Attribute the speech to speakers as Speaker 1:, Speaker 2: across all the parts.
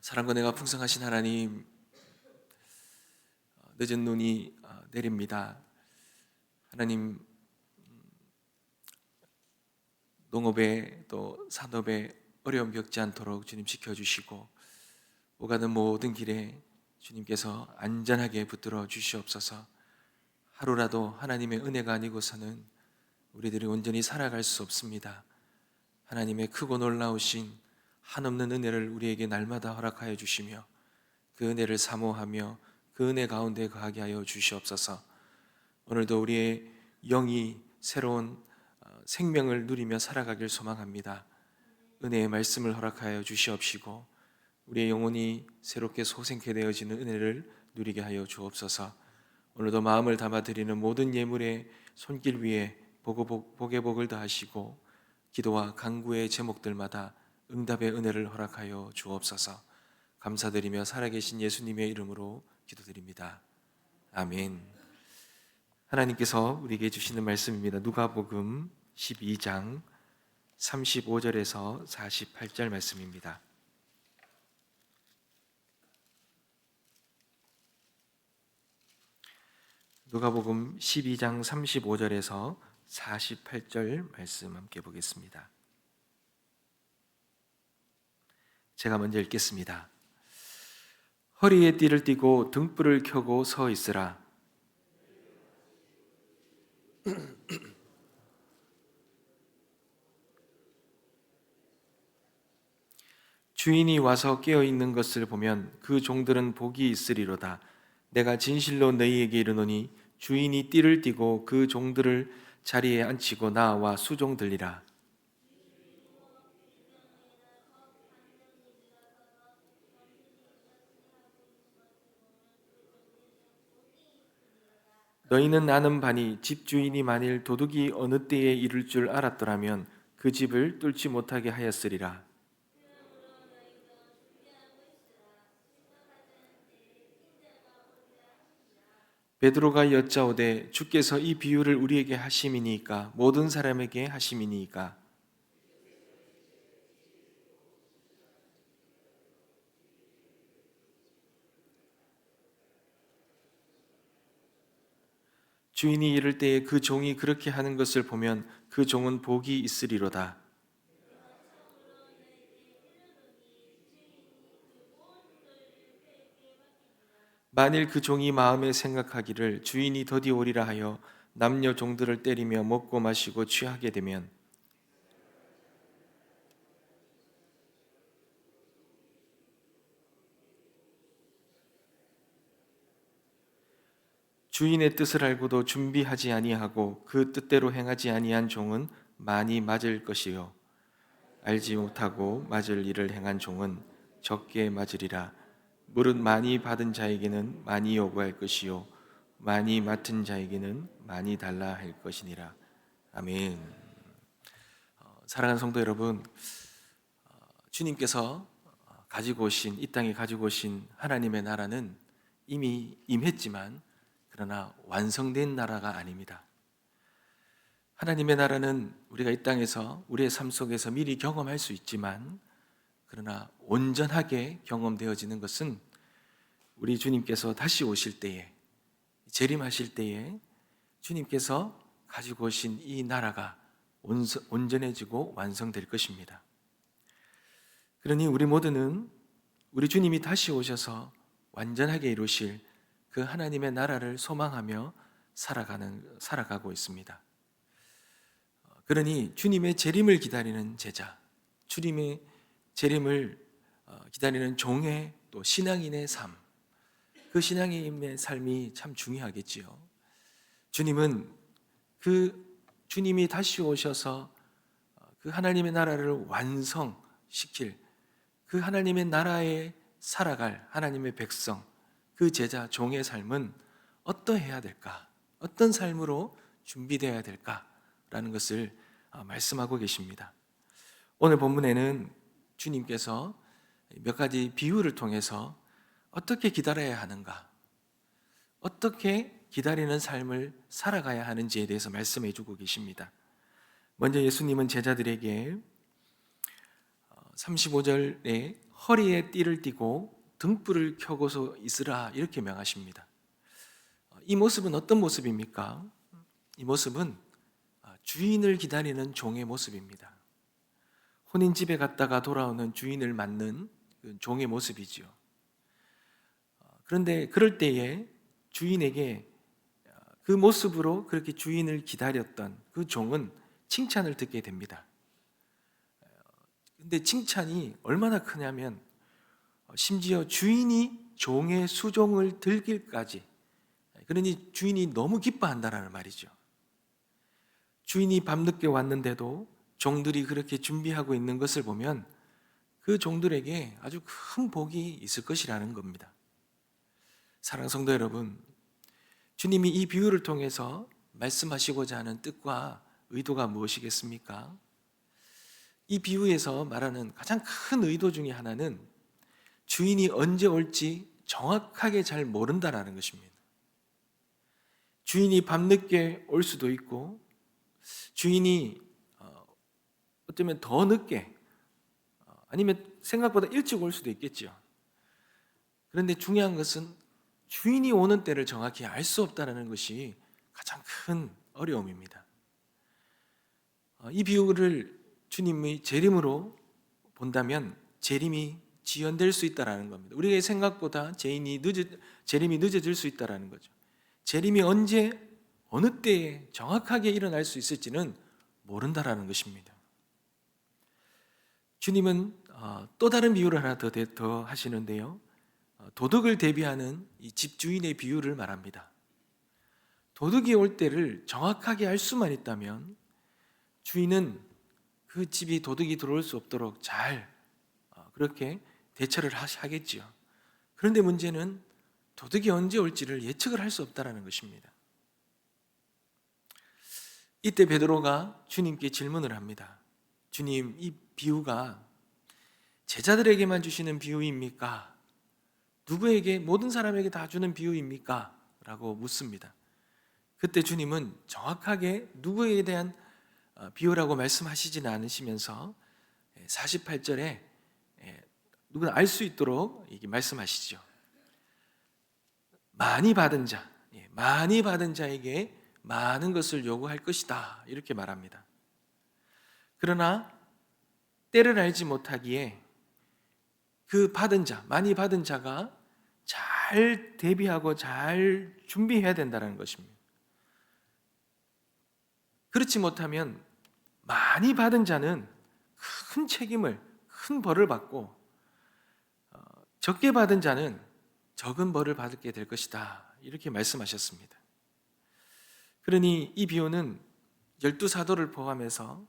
Speaker 1: 사랑과 은혜가 풍성하신 하나님, 늦은 눈이 내립니다. 하나님, 농업에 또 산업에 어려움 겪지 않도록 주님 지켜주시고, 오가는 모든 길에 주님께서 안전하게 붙들어 주시옵소서. 하루라도 하나님의 은혜가 아니고서는 우리들이 온전히 살아갈 수 없습니다. 하나님의 크고 놀라우신 한없는 은혜를 우리에게 날마다 허락하여 주시며, 그 은혜를 사모하며 그 은혜 가운데 거하게 하여 주시옵소서. 오늘도 우리의 영이 새로운 생명을 누리며 살아가길 소망합니다. 은혜의 말씀을 허락하여 주시옵시고, 우리의 영혼이 새롭게 소생케 되어지는 은혜를 누리게 하여 주옵소서. 오늘도 마음을 담아 드리는 모든 예물의 손길 위에 복의 복을 더하시고, 기도와 간구의 제목들마다 응답의 은혜를 허락하여 주옵소서. 감사드리며 살아계신 예수님의 이름으로 기도드립니다. 아멘. 하나님께서 우리에게 주시는 말씀입니다. 누가복음 12장 35절에서 48절 말씀입니다. 누가복음 12장 35절에서 48절 말씀 함께 보겠습니다. 제가 먼저 읽겠습니다. 허리에 띠를 띠고 등불을 켜고 서 있으라. 주인이 와서 깨어 있는 것을 보면 그 종들은 복이 있으리로다. 내가 진실로 너희에게 이르노니 주인이 띠를 띠고 그 종들을 자리에 앉히고 나와 수종들리라. 너희는 아는 바니 집주인이 만일 도둑이 어느 때에 이를 줄 알았더라면 그 집을 뚫지 못하게 하였으리라. 베드로가 여짜오되 주께서 이 비유를 우리에게 하심이니까 모든 사람에게 하심이니까. 주인이 이를 때에 그 종이 그렇게 하는 것을 보면 그 종은 복이 있으리로다. 만일 그 종이 마음에 생각하기를 주인이 더디 오리라 하여 남녀 종들을 때리며 먹고 마시고 취하게 되면 주인의 뜻을 알고도 준비하지 아니하고 그 뜻대로 행하지 아니한 종은 많이 맞을 것이요 알지 못하고 맞을 일을 행한 종은 적게 맞으리라. 무릇 많이 받은 자에게는 많이 요구할 것이요 많이 맡은 자에게는 많이 달라 할 것이니라. 아멘. 사랑하는 성도 여러분, 주님께서 가지고 오신 이 땅에 가지고 오신 하나님의 나라는 이미 임했지만 그러나 완성된 나라가 아닙니다. 하나님의 나라는 우리가 이 땅에서 우리의 삶 속에서 미리 경험할 수 있지만 그러나 온전하게 경험되어지는 것은 우리 주님께서 다시 오실 때에, 재림하실 때에 주님께서 가지고 오신 이 나라가 온전해지고 완성될 것입니다. 그러니 우리 모두는 우리 주님이 다시 오셔서 완전하게 이루실 그 하나님의 나라를 소망하며 살아가고 있습니다. 그러니 주님의 재림을 기다리는 제자, 주님의 재림을 기다리는 종의 또 신앙인의 삶, 그 신앙인의 삶이 참 중요하겠지요. 주님이 다시 오셔서 그 하나님의 나라를 완성시킬 그 하나님의 나라에 살아갈 하나님의 백성, 그 제자, 종의 삶은 어떠해야 될까? 어떤 삶으로 준비되어야 될까라는 것을 말씀하고 계십니다. 오늘 본문에는 주님께서 몇 가지 비유를 통해서 어떻게 기다려야 하는가, 어떻게 기다리는 삶을 살아가야 하는지에 대해서 말씀해 주고 계십니다. 먼저 예수님은 제자들에게 35절에 허리에 띠를 띠고 등불을 켜고서 있으라 이렇게 명하십니다. 이 모습은 어떤 모습입니까? 이 모습은 주인을 기다리는 종의 모습입니다. 혼인집에 갔다가 돌아오는 주인을 맞는 종의 모습이지요. 그런데 그럴 때에 주인에게 그 모습으로 그렇게 주인을 기다렸던 그 종은 칭찬을 듣게 됩니다. 근데 칭찬이 얼마나 크냐면 심지어 주인이 종의 수종을 들길까지, 그러니 주인이 너무 기뻐한다는 말이죠. 주인이 밤늦게 왔는데도 종들이 그렇게 준비하고 있는 것을 보면 그 종들에게 아주 큰 복이 있을 것이라는 겁니다. 사랑하는 성도 여러분, 주님이 이 비유를 통해서 말씀하시고자 하는 뜻과 의도가 무엇이겠습니까? 이 비유에서 말하는 가장 큰 의도 중에 하나는 주인이 언제 올지 정확하게 잘 모른다라는 것입니다. 주인이 밤늦게 올 수도 있고 주인이 어쩌면 더 늦게 아니면 생각보다 일찍 올 수도 있겠죠. 그런데 중요한 것은 주인이 오는 때를 정확히 알 수 없다는 것이 가장 큰 어려움입니다. 이 비유를 주님의 재림으로 본다면 재림이 지연될 수 있다는 겁니다. 우리의 생각보다 재림이 늦어질 수 있다는 거죠. 재림이 언제 어느 때에 정확하게 일어날 수 있을지는 모른다라는 것입니다. 주님은 또 다른 비유를 하나 더 하시는데요. 도둑을 대비하는 이 집주인의 비유를 말합니다. 도둑이 올 때를 정확하게 알 수만 있다면 주인은 그 집이 도둑이 들어올 수 없도록 잘 그렇게 대처를 하겠지요. 그런데 문제는 도둑이 언제 올지를 예측을 할 수 없다는 것입니다. 이때 베드로가 주님께 질문을 합니다. 주님, 이 비유가 제자들에게만 주시는 비유입니까? 누구에게, 모든 사람에게 다 주는 비유입니까? 라고 묻습니다. 그때 주님은 정확하게 누구에 대한 비유라고 말씀하시지는 않으시면서 48절에 누구나 알 수 있도록 말씀하시죠. 많이 받은 자에게 많은 것을 요구할 것이다 이렇게 말합니다. 그러나 때를 알지 못하기에 그 많이 받은 자가 잘 대비하고 잘 준비해야 된다는 것입니다. 그렇지 못하면 많이 받은 자는 큰 책임을, 큰 벌을 받고 적게 받은 자는 적은 벌을 받게 될 것이다 이렇게 말씀하셨습니다. 그러니 이 비유는 12사도를 포함해서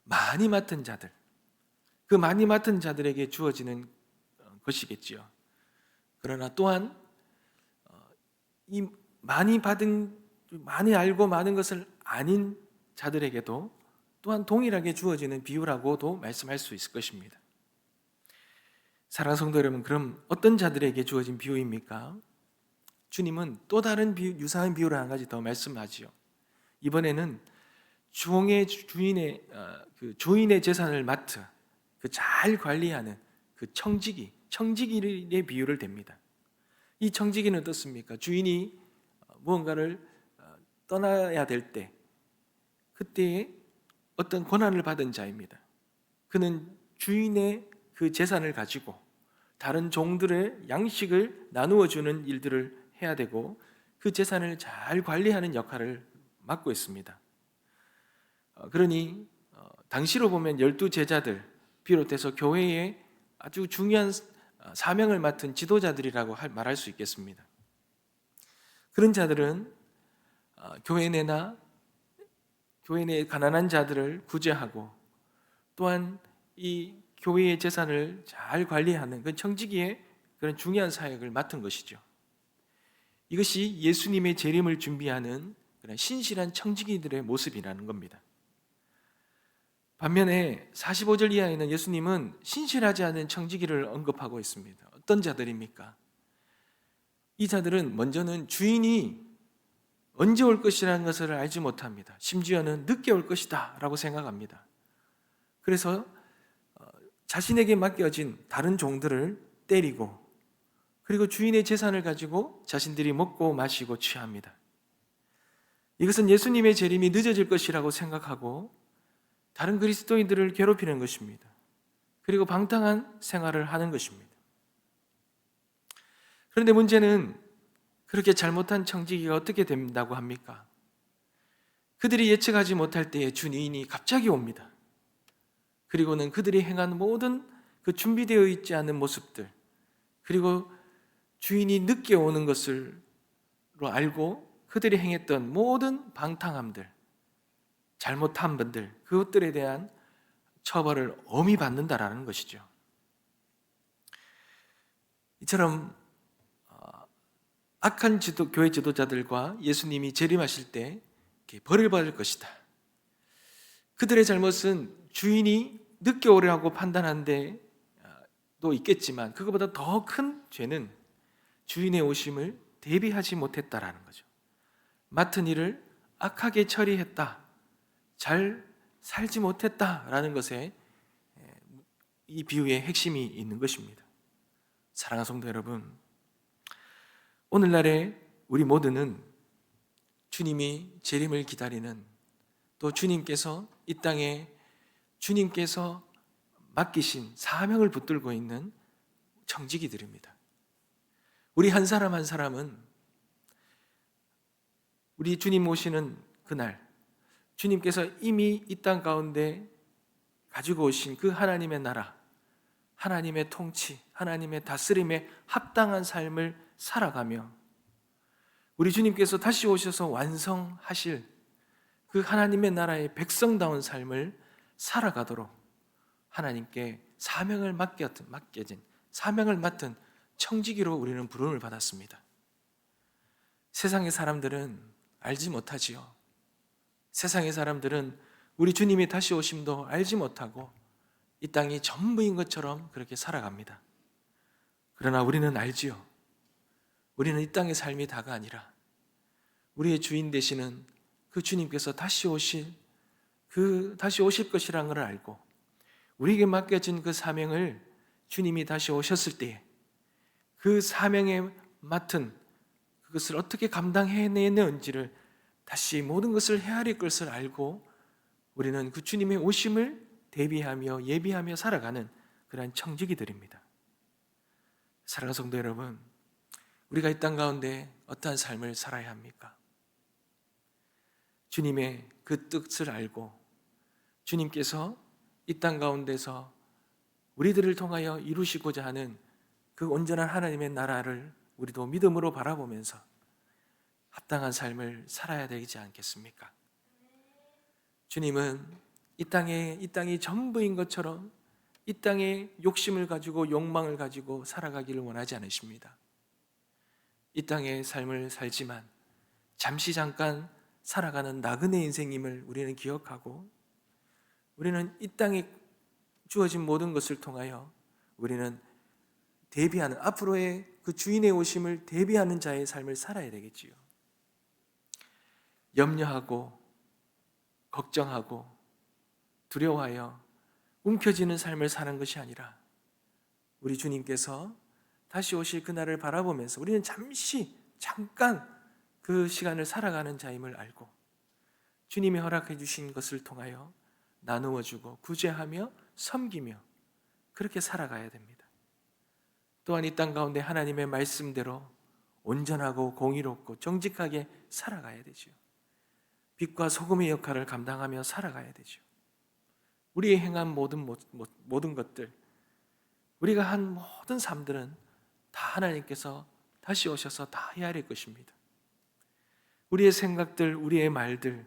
Speaker 1: 많이 맡은 자들, 그 많이 맡은 자들에게 주어지는 것이겠지요. 그러나 또한 이 많이 알고 많은 것을 아닌 자들에게도 또한 동일하게 주어지는 비유라고도 말씀할 수 있을 것입니다. 사랑하는 성도 여러분, 그럼 어떤 자들에게 주어진 비유입니까? 주님은 또 다른 유사한 비유를 한 가지 더 말씀하지요. 이번에는 주인의 재산을 맡아 잘 관리하는 그 청지기의 비유를 댑니다. 이 청지기는 어떻습니까? 주인이 무언가를 떠나야 될 때, 그때에 어떤 권한을 받은 자입니다. 그는 주인의 그 재산을 가지고 다른 종들의 양식을 나누어 주는 일들을 해야 되고 그 재산을 잘 관리하는 역할을 맡고 있습니다. 그러니 당시로 보면 12제자들 비롯해서 교회의 아주 중요한 사명을 맡은 지도자들이라고 말할 수 있겠습니다. 그런 자들은 교회 내 가난한 자들을 구제하고 또한 이 교회의 재산을 잘 관리하는 그 청지기의 그런 중요한 사역을 맡은 것이죠. 이것이 예수님의 재림을 준비하는 그런 신실한 청지기들의 모습이라는 겁니다. 반면에 45절 이하에는 예수님은 신실하지 않은 청지기를 언급하고 있습니다. 어떤 자들입니까? 이 자들은 먼저는 주인이 언제 올 것이라는 것을 알지 못합니다. 심지어는 늦게 올 것이다 라고 생각합니다. 그래서 자신에게 맡겨진 다른 종들을 때리고 그리고 주인의 재산을 가지고 자신들이 먹고 마시고 취합니다. 이것은 예수님의 재림이 늦어질 것이라고 생각하고 다른 그리스도인들을 괴롭히는 것입니다. 그리고 방탕한 생활을 하는 것입니다. 그런데 문제는 그렇게 잘못한 청지기가 어떻게 된다고 합니까? 그들이 예측하지 못할 때에 주인이 갑자기 옵니다. 그리고는 그들이 행한 모든 그 준비되어 있지 않은 모습들, 그리고 주인이 늦게 오는 것을 알고 그들이 행했던 모든 방탕함들, 잘못한 분들, 그것들에 대한 처벌을 엄히 받는다라는 것이죠. 이처럼 악한 교회 지도자들과 예수님이 재림하실 때 벌을 받을 것이다. 그들의 잘못은 주인이 늦게 오려고 판단한 데도 있겠지만 그것보다 더 큰 죄는 주인의 오심을 대비하지 못했다라는 거죠. 맡은 일을 악하게 처리했다, 잘 살지 못했다라는 것에 이 비유의 핵심이 있는 것입니다. 사랑하는 성도 여러분, 오늘날에 우리 모두는 주님이 재림을 기다리는, 또 주님께서 이 땅에 주님께서 맡기신 사명을 붙들고 있는 청지기들입니다. 우리 한 사람 한 사람은 우리 주님 오시는 그날 주님께서 이미 이 땅 가운데 가지고 오신 그 하나님의 나라, 하나님의 통치, 하나님의 다스림에 합당한 삶을 살아가며 우리 주님께서 다시 오셔서 완성하실 그 하나님의 나라의 백성다운 삶을 살아가도록 하나님께 사명을 맡겨진, 사명을 맡은 청지기로 우리는 부름을 받았습니다. 세상의 사람들은 알지 못하지요. 세상의 사람들은 우리 주님이 다시 오심도 알지 못하고 이 땅이 전부인 것처럼 그렇게 살아갑니다. 그러나 우리는 알지요. 우리는 이 땅의 삶이 다가 아니라 우리의 주인 되시는 그 주님께서 다시 오실 것이라는 걸 알고 우리에게 맡겨진 그 사명을 주님이 다시 오셨을 때에 그 사명에 맡은 그것을 어떻게 감당해내는지를 다시 모든 것을 헤아릴 것을 알고 우리는 그 주님의 오심을 대비하며 예비하며 살아가는 그러한 청지기들입니다. 사랑하는 성도 여러분, 우리가 이 땅 가운데 어떠한 삶을 살아야 합니까? 주님의 그 뜻을 알고 주님께서 이 땅 가운데서 우리들을 통하여 이루시고자 하는 그 온전한 하나님의 나라를 우리도 믿음으로 바라보면서 합당한 삶을 살아야 되지 않겠습니까? 주님은 이 땅이 전부인 것처럼 이 땅에 욕심을 가지고 욕망을 가지고 살아가기를 원하지 않으십니다. 이 땅의 삶을 살지만 잠깐 살아가는 나그네 인생임을 우리는 기억하고 우리는 이 땅에 주어진 모든 것을 통하여 우리는 대비하는, 앞으로의 그 주인의 오심을 대비하는 자의 삶을 살아야 되겠지요. 염려하고 걱정하고 두려워하여 움켜쥐는 삶을 사는 것이 아니라 우리 주님께서 다시 오실 그날을 바라보면서 우리는 잠깐 그 시간을 살아가는 자임을 알고 주님이 허락해 주신 것을 통하여 나누어 주고 구제하며 섬기며 그렇게 살아가야 됩니다. 또한 이 땅 가운데 하나님의 말씀대로 온전하고 공의롭고 정직하게 살아가야 되죠. 빛과 소금의 역할을 감당하며 살아가야 되죠. 우리의 행한 모든 것들, 우리가 한 모든 삶들은 다 하나님께서 다시 오셔서 다 헤아릴 것입니다. 우리의 생각들, 우리의 말들,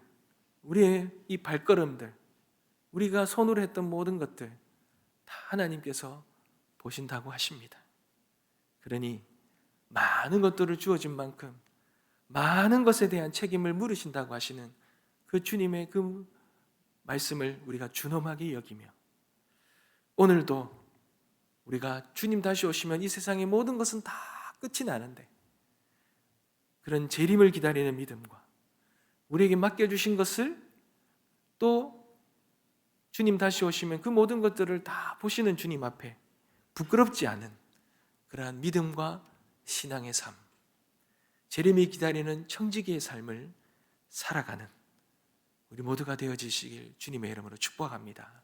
Speaker 1: 우리의 이 발걸음들, 우리가 손으로 했던 모든 것들 다 하나님께서 보신다고 하십니다. 그러니 많은 것들을 주어진 만큼 많은 것에 대한 책임을 물으신다고 하시는 그 주님의 그 말씀을 우리가 준엄하게 여기며 오늘도 우리가 주님 다시 오시면 이 세상의 모든 것은 다 끝이 나는데 그런 재림을 기다리는 믿음과 우리에게 맡겨주신 것을 또 주님 다시 오시면 그 모든 것들을 다 보시는 주님 앞에 부끄럽지 않은 그러한 믿음과 신앙의 삶, 재림이 기다리는 청지기의 삶을 살아가는 우리 모두가 되어지시길 주님의 이름으로 축복합니다.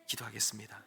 Speaker 1: 기도하겠습니다.